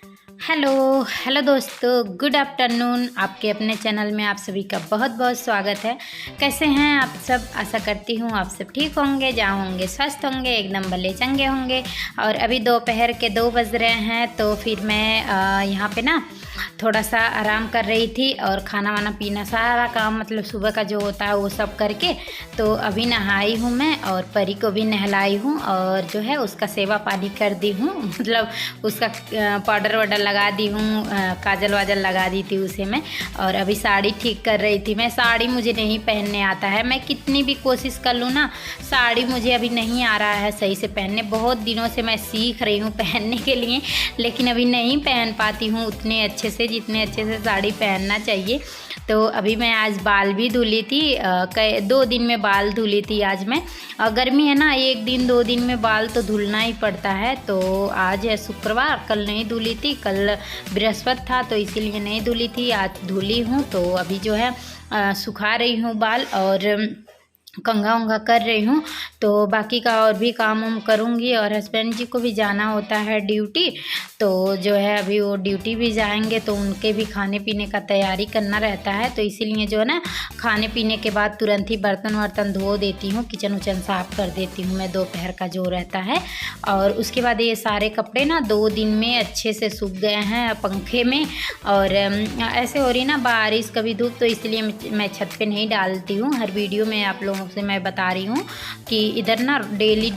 Hello hello दोस्तों, good afternoon. आपके अपने चैनल में आप सभी का बहुत बहुत स्वागत है। कैसे हैं आप सब? आशा करती हूँ आप सब ठीक होंगे, जहाँ होंगे स्वस्थ होंगे, एकदम भले चंगे होंगे। और अभी दोपहर के 2 बज रहे हैं, तो फिर मैं यहाँ पे ना थोड़ा सा आराम कर रही थी और खाना वाना पीना सारा काम मतलब सुबह का जो होता है वो सब करके तो अभी नहाई हूँ मैं, और परी को भी नहलाई हूँ और जो है उसका सेवा पानी कर दी हूँ मतलब उसका पाउडर वाडर लगा दी हूँ, काजल वाजल लगा दी थी उसे मैं। और अभी साड़ी ठीक कर रही थी मैं। साड़ी मुझे नहीं पहनने आता है, मैं कितनी भी कोशिश कर लूँ ना, साड़ी मुझे अभी नहीं आ रहा है सही से पहनने। बहुत दिनों से मैं सीख रही हूँ पहनने के लिए, लेकिन अभी नहीं पहन पाती हूँ उतने अच्छे से जितने अच्छे से साड़ी पहनना चाहिए। तो अभी मैं आज बाल भी धुली थी, 2 दिन में बाल धुली थी आज मैं। और गर्मी है ना, 1 दिन 2 दिन में बाल तो धुलना ही पड़ता है। तो आज है शुक्रवार, कल नहीं धुली थी, कल बृहस्पति था तो इसीलिए नहीं धुली थी, आज धुली हूँ। तो अभी जो है सुखा रही हूँ बाल और कंघा उंघा कर रही हूँ। तो बाकी का और भी काम उम करूँगी। और हस्बैंड जी को भी जाना होता है ड्यूटी, तो जो है अभी वो ड्यूटी भी जाएंगे तो उनके भी खाने पीने का तैयारी करना रहता है। तो इसीलिए जो है ना खाने पीने के बाद तुरंत ही बर्तन वर्तन धो देती हूँ, किचन उचन साफ़ कर देती हूँ मैं दोपहर का जो रहता है। और उसके बाद ये सारे कपड़े ना 2 दिन में अच्छे से सूख गए हैं पंखे में। और ऐसे हो रही ना बारिश कभी धूप, तो इसलिए मैं छत पे नहीं डालती हूँ। हर वीडियो में आप लोगों से मैं बता रही हूँ कि इधर ना डेली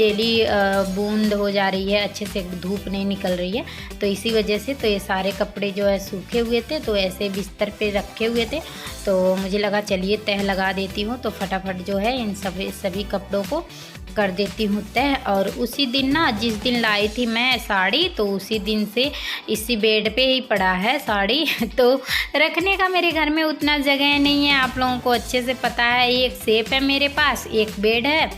बूंद हो जा रही है, अच्छे से धूप नहीं निकल रही है। तो इसी वजह से तो ये सारे कपड़े जो है सूखे हुए थे, तो ऐसे बिस्तर पे रखे हुए थे, तो मुझे लगा चलिए तह लगा देती हूँ। तो फटाफट जो है इन सभी कपड़ों को कर देती हूँ तह। और उसी दिन ना जिस दिन लाई थी मैं साड़ी, तो उसी दिन से इसी बेड पे ही पड़ा है साड़ी तो रखने का मेरे घर में उतना जगह नहीं है, आप लोगों को अच्छे से पता है। एक सेफ है मेरे पास, एक बेड है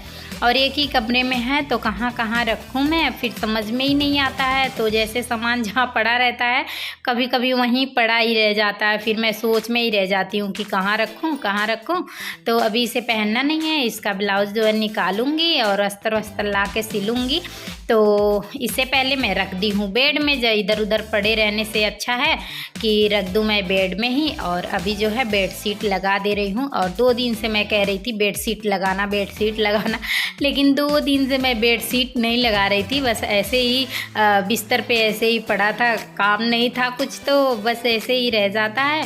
और एक ही कमरे में है, तो कहाँ कहाँ रखूँ मैं, फिर समझ में ही नहीं आता है। तो जैसे सामान जहाँ पड़ा रहता है कभी कभी वहीं पड़ा ही रह जाता है, फिर मैं सोच में ही रह जाती हूँ कि कहाँ रखूँ कहाँ रखूँ। तो अभी इसे पहनना नहीं है, इसका ब्लाउज़ जो है निकालूंगी और अस्तर वस्तर ला के सिलूँगी। तो इससे पहले मैं रख दी हूँ बेड में, जो इधर उधर पड़े रहने से अच्छा है कि रख दूँ मैं बेड में ही। और अभी जो है बेड शीट लगा दे रही हूँ। और 2 दिन से मैं कह रही थी बेड शीट लगाना, लेकिन 2 दिन से मैं बेड शीट नहीं लगा रही थी, बस ऐसे ही बिस्तर पे ऐसे ही पड़ा था, काम नहीं था कुछ, तो बस ऐसे ही रह जाता है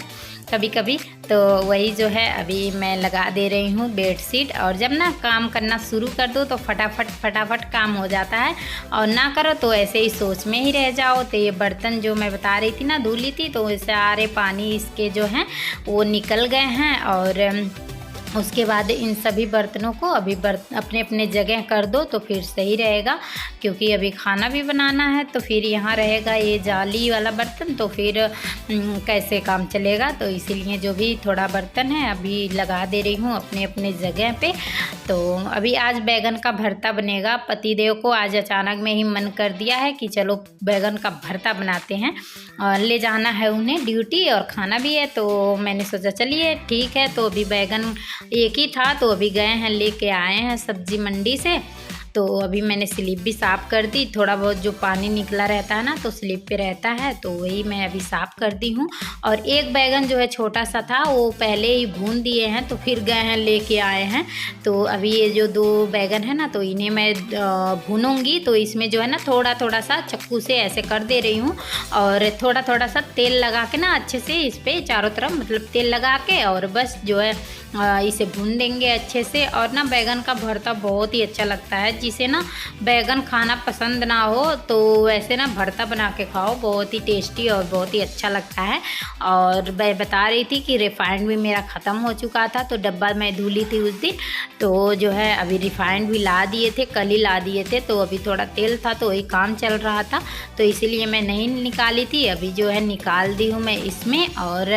कभी कभी। तो वही जो है अभी मैं लगा दे रही हूँ बेड शीट। और जब ना काम करना शुरू कर दो तो फटाफट काम हो जाता है, और ना करो तो ऐसे ही सोच में ही रह जाओ। तो ये बर्तन जो मैं बता रही थी ना धुली थी, तो सारे पानी इसके जो हैं वो निकल गए हैं। और उसके बाद इन सभी बर्तनों को अभी अपने अपने जगह कर दो तो फिर सही रहेगा, क्योंकि अभी खाना भी बनाना है। तो फिर यहाँ रहेगा ये जाली वाला बर्तन, तो फिर कैसे काम चलेगा। तो इसीलिए जो भी थोड़ा बर्तन है अभी लगा दे रही हूँ अपने अपने जगह पे। तो अभी आज बैगन का भरता बनेगा। पतिदेव को आज अचानक में ही मन कर दिया है कि चलो बैगन का भरता बनाते हैं, और ले जाना है उन्हें ड्यूटी और खाना भी है। तो मैंने सोचा चलिए ठीक है। तो अभी बैगन एक ही था, तो अभी गए हैं लेके आए हैं सब्जी मंडी से। तो अभी मैंने स्लिप भी साफ़ कर दी, थोड़ा बहुत जो पानी निकला रहता है ना तो स्लिप पे रहता है, तो वही मैं अभी साफ़ कर दी हूँ। और एक बैगन जो है छोटा सा था वो पहले ही भून दिए हैं, तो फिर गए हैं लेके आए हैं। तो अभी ये जो 2 बैगन है ना, तो इन्हें मैं भूनूंगी। तो इसमें जो है ना थोड़ा थोड़ा सा चक्कू से ऐसे कर दे रही हूँ, और थोड़ा थोड़ा सा तेल लगा के ना अच्छे से इस पर चारों तरफ मतलब तेल लगा के, और बस जो है इसे भून देंगे अच्छे से। और ना बैगन का भरता बहुत ही अच्छा लगता है, जिसे ना बैगन खाना पसंद ना हो तो वैसे ना भरता बना के खाओ, बहुत ही टेस्टी और बहुत ही अच्छा लगता है। और मैं बता रही थी कि रिफाइंड भी मेरा ख़त्म हो चुका था, तो डब्बा मैं धुली थी उस दिन, तो जो है अभी रिफाइंड भी ला दिए थे, कल ही ला दिए थे। तो अभी थोड़ा तेल था तो वही काम चल रहा था, तो इसीलिए मैं नहीं निकाली थी। अभी जो है निकाल दी हूँ मैं इसमें। और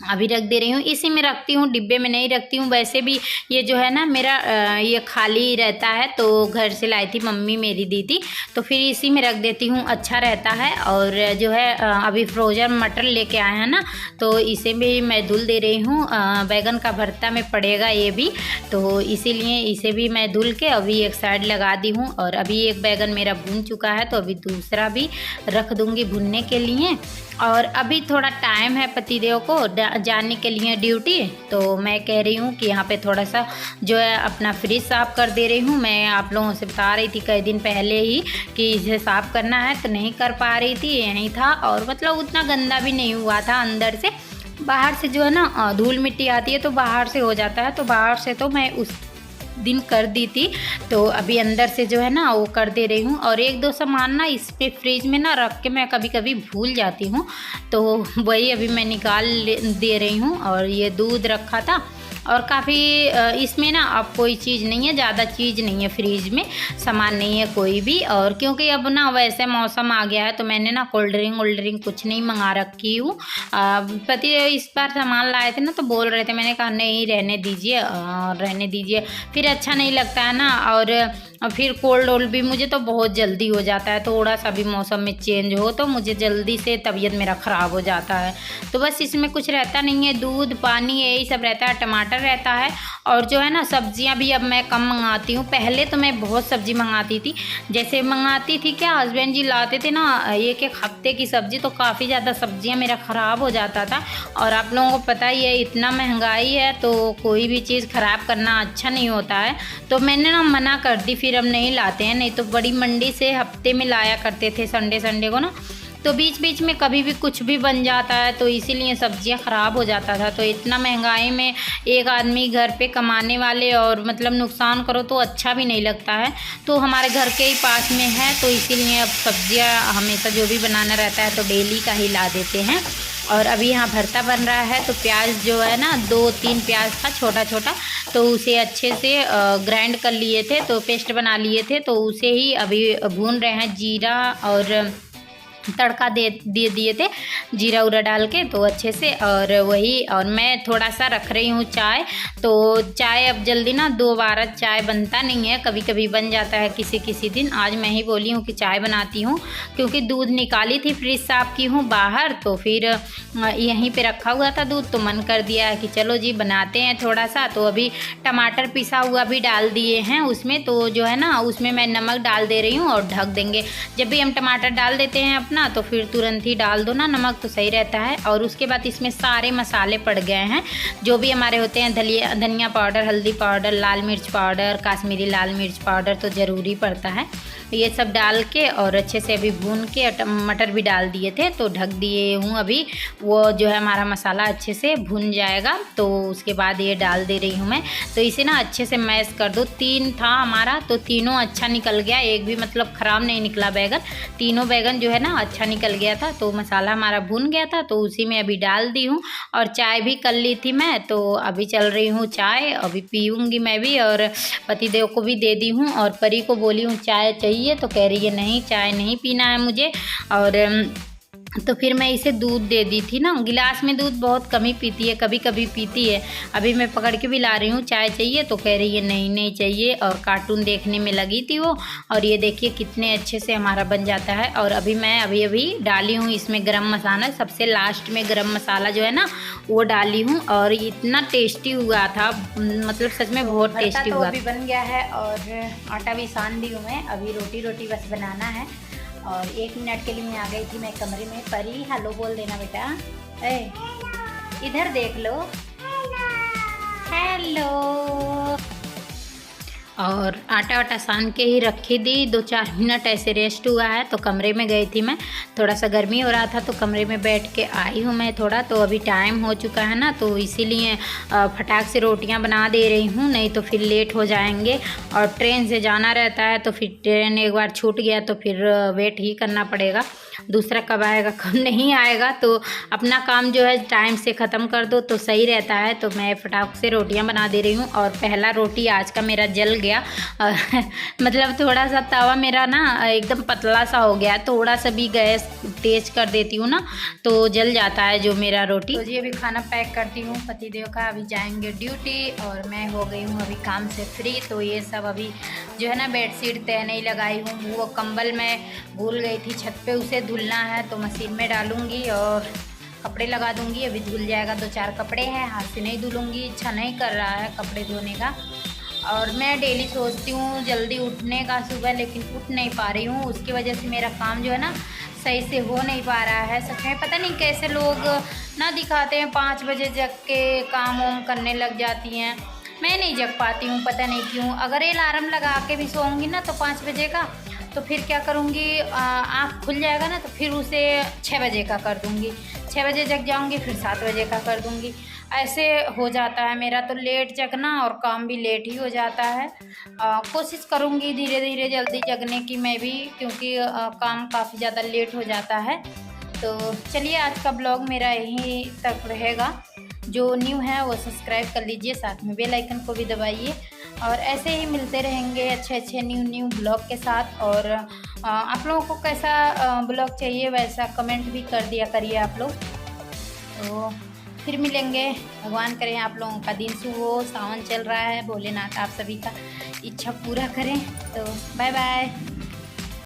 अभी रख दे रही हूँ। इसी में रखती हूँ, डिब्बे में नहीं रखती हूँ। वैसे भी ये जो है ना मेरा ये खाली रहता है, तो घर से लाई थी मम्मी मेरी दी थी, तो फिर इसी में रख देती हूँ, अच्छा रहता है। और जो है अभी फ्रोजन मटर लेके आए हैं ना, तो इसे भी मैं धुल दे रही हूँ। बैगन का भरता में पड़ेगा ये भी, तो इसीलिए इसे भी मैं धुल के अभी एक साइड लगा दी हूँ। और अभी एक बैगन मेरा भून चुका है, तो अभी दूसरा भी रख दूँगी भुनने के लिए। और अभी थोड़ा टाइम है पतिदेव को जाने के लिए ड्यूटी, तो मैं कह रही हूँ कि यहाँ पे थोड़ा सा जो है अपना फ्रिज साफ़ कर दे रही हूँ। मैं आप लोगों से बता रही थी कई दिन पहले ही कि इसे साफ़ करना है, तो नहीं कर पा रही थी, यहीं था। और मतलब उतना गंदा भी नहीं हुआ था अंदर से, बाहर से जो है ना धूल मिट्टी आती है तो बाहर से हो जाता है, तो बाहर से तो मैं उस दिन कर दी थी, तो अभी अंदर से जो है ना वो कर दे रही हूँ। और एक दो सामान ना इस पे फ्रिज में ना रख के मैं कभी कभी भूल जाती हूँ, तो वही अभी मैं निकाल दे रही हूँ। और ये दूध रखा था, और काफ़ी इसमें ना अब कोई चीज़ नहीं है, ज़्यादा चीज़ नहीं है, फ्रिज में सामान नहीं है कोई भी। और क्योंकि अब ना वैसे मौसम आ गया है, तो मैंने ना कोल्ड ड्रिंक कुछ नहीं मंगा रखी हूँ। पति इस बार सामान लाए थे ना, तो बोल रहे थे, मैंने कहा नहीं रहने दीजिए, रहने दीजिए, फिर अच्छा नहीं लगता है ना। और फिर कोल्ड वोल्ड भी मुझे तो बहुत जल्दी हो जाता है, थोड़ा सा भी मौसम में चेंज हो तो मुझे जल्दी से तबीयत मेरा ख़राब हो जाता है। तो बस इसमें कुछ रहता नहीं है, दूध पानी यही सब रहता है, टमाटर रहता है। और जो है ना सब्जियां भी अब मैं कम मंगाती हूँ। पहले तो मैं बहुत सब्जी मंगाती थी, जैसे मंगाती थी क्या, हस्बैंड जी लाते थे ना एक एक हफ्ते की सब्जी, तो काफ़ी ज़्यादा सब्जियां मेरा ख़राब हो जाता था। और आप लोगों को पता ही है इतना महंगाई है, तो कोई भी चीज़ ख़राब करना अच्छा नहीं होता है। तो मैंने ना मना कर दी, फिर अब नहीं लाते हैं, नहीं तो बड़ी मंडी से हफ्ते में लाया करते थे संडे को ना। तो बीच बीच में कभी भी कुछ भी बन जाता है, तो इसीलिए सब्जियां ख़राब हो जाता था। तो इतना महंगाई में एक आदमी घर पे कमाने वाले और मतलब नुकसान करो तो अच्छा भी नहीं लगता है। तो हमारे घर के ही पास में है, तो इसीलिए अब सब्जियां हमेशा जो भी बनाना रहता है तो डेली का ही ला देते हैं। और अभी यहाँ भरता बन रहा है, तो प्याज जो है ना 2-3 प्याज था छोटा छोटा, तो उसे अच्छे से ग्राइंड कर लिए थे, तो पेस्ट बना लिए थे, तो उसे ही अभी भून रहे हैं। जीरा और तड़का दे दिए थे, जीरा उरा डाल के, तो अच्छे से। और वही, और मैं थोड़ा सा रख रही हूँ चाय। तो चाय अब जल्दी ना दोबारा चाय बनता नहीं है, कभी कभी बन जाता है किसी किसी दिन। आज मैं ही बोली हूँ कि चाय बनाती हूँ, क्योंकि दूध निकाली थी, फ्रिज साफ की हूँ बाहर, तो फिर यहीं पे रखा हुआ था दूध, तो मन कर दिया कि चलो जी बनाते हैं थोड़ा सा। तो अभी टमाटर पिसा हुआ भी डाल दिए हैं उसमें, तो जो है ना उसमें मैं नमक डाल दे रही हूँ और ढक देंगे। जब भी हम टमाटर डाल देते हैं अपना, तो फिर तुरंत ही डाल दो ना नमक, तो सही रहता है। और उसके बाद इसमें सारे मसाले पड़ गए हैं जो भी हमारे होते हैं, धनिया पाउडर, हल्दी पाउडर, लाल मिर्च पाउडर, काश्मीरी लाल मिर्च पाउडर तो ज़रूरी पड़ता है। ये सब डाल के और अच्छे से अभी भून के मटर भी डाल दिए थे, तो ढक दिए हूँ। अभी वो जो है हमारा मसाला अच्छे से भुन जाएगा, तो उसके बाद ये डाल दे रही हूँ मैं। तो इसे ना अच्छे से मैश कर दो। 3 था हमारा, तो तीनों अच्छा निकल गया, एक भी मतलब ख़राब नहीं निकला बैगन। तीनों बैगन जो है ना अच्छा निकल गया था। तो मसाला हमारा भुन गया था, तो उसी में अभी डाल दी हूँ। और चाय भी कर ली थी मैं, तो अभी चल रही हूँ चाय, अभी पीऊँगी मैं भी, और पतिदेव को भी दे दी हूँ। और परी को बोली हूँ चाय चाहिए, तो कह रही है नहीं चाय नहीं पीना है मुझे। और तो फिर मैं इसे दूध दे दी थी ना, गिलास में दूध बहुत कम ही पीती है, कभी कभी पीती है। अभी मैं पकड़ के भी ला रही हूँ चाय चाहिए, तो कह रही है नहीं नहीं चाहिए। और कार्टून देखने में लगी थी वो। और ये देखिए कितने अच्छे से हमारा बन जाता है। और अभी मैं अभी डाली हूँ इसमें गरम मसाला, सबसे लास्ट में गरम मसाला जो है ना वो डाली हूँ। और इतना टेस्टी हुआ था, मतलब सच में बहुत टेस्टी हुआ। अभी बन गया है और आटा भी सान दी हूँ मैं, अभी रोटी बस बनाना है। और 1 मिनट के लिए मैं आ गई थी मैं कमरे में। परी हेलो बोल देना बेटा, इधर देख लो, हेलो। और आटा वाटा सान के ही रखी दी, 2-4 मिनट ऐसे रेस्ट हुआ है। तो कमरे में गई थी मैं, थोड़ा सा गर्मी हो रहा था, तो कमरे में बैठ के आई हूँ मैं थोड़ा। तो अभी टाइम हो चुका है ना, तो इसीलिए फटाक से रोटियां बना दे रही हूँ, नहीं तो फिर लेट हो जाएंगे। और ट्रेन से जाना रहता है, तो फिर ट्रेन एक बार छूट गया तो फिर वेट ही करना पड़ेगा, दूसरा कब आएगा कब नहीं आएगा। तो अपना काम जो है टाइम से ख़त्म कर दो तो सही रहता है। तो मैं फटाक से रोटियां बना दे रही हूँ। और पहला रोटी आज का मेरा जल गया मतलब थोड़ा सा तवा मेरा ना एकदम पतला सा हो गया, थोड़ा सा भी गैस तेज कर देती हूँ ना तो जल जाता है जो मेरा रोटी। तो जी अभी खाना पैक करती हूँ पतिदेव का, अभी जाएंगे ड्यूटी और मैं हो गई हूँ अभी काम से फ्री। तो ये सब अभी जो है ना बेडशीट तय नहीं लगाई हूँ, वो कंबल मैं भूल गई थी छत पे, उसे धुलना है तो मशीन में डालूँगी और कपड़े लगा दूँगी। अभी धुल जाएगा, 2-4 कपड़े हैं, हाथ से नहीं धुलूँगी, इच्छा नहीं कर रहा है कपड़े धोने का। और मैं डेली सोचती हूँ जल्दी उठने का सुबह, लेकिन उठ नहीं पा रही हूँ, उसकी वजह से मेरा काम जो है ना सही से हो नहीं पा रहा है। सच में पता नहीं कैसे लोग ना दिखाते हैं 5 बजे जग के काम वाम करने लग जाती हैं, मैं नहीं जग पाती हूँ, पता नहीं क्यों। अगर ये अलार्म लगा के भी सोऊंगी ना तो 5 बजे का, तो फिर क्या करूँगी, आँख खुल जाएगा ना तो फिर उसे 6 बजे का कर दूँगी, 6 बजे जग जाऊँगी फिर 7 बजे का कर दूँगी, ऐसे हो जाता है मेरा तो लेट जगना और काम भी लेट ही हो जाता है। कोशिश करूँगी धीरे धीरे जल्दी जगने की मैं भी, क्योंकि काम काफ़ी ज़्यादा लेट हो जाता है। तो चलिए आज का ब्लॉग मेरा यहीं तक रहेगा, जो न्यू है वो सब्सक्राइब कर लीजिए, साथ में बेल आइकन को भी दबाइए और ऐसे ही मिलते रहेंगे अच्छे न्यू ब्लॉग के साथ। और आप लोगों को कैसा ब्लॉग चाहिए वैसा कमेंट भी कर दिया करिए आप लोग। तो फिर मिलेंगे, भगवान करें आप लोगों का दिन शुभ हो, सावन चल रहा है, भोलेनाथ आप सभी का इच्छा पूरा करें। तो बाय बाय।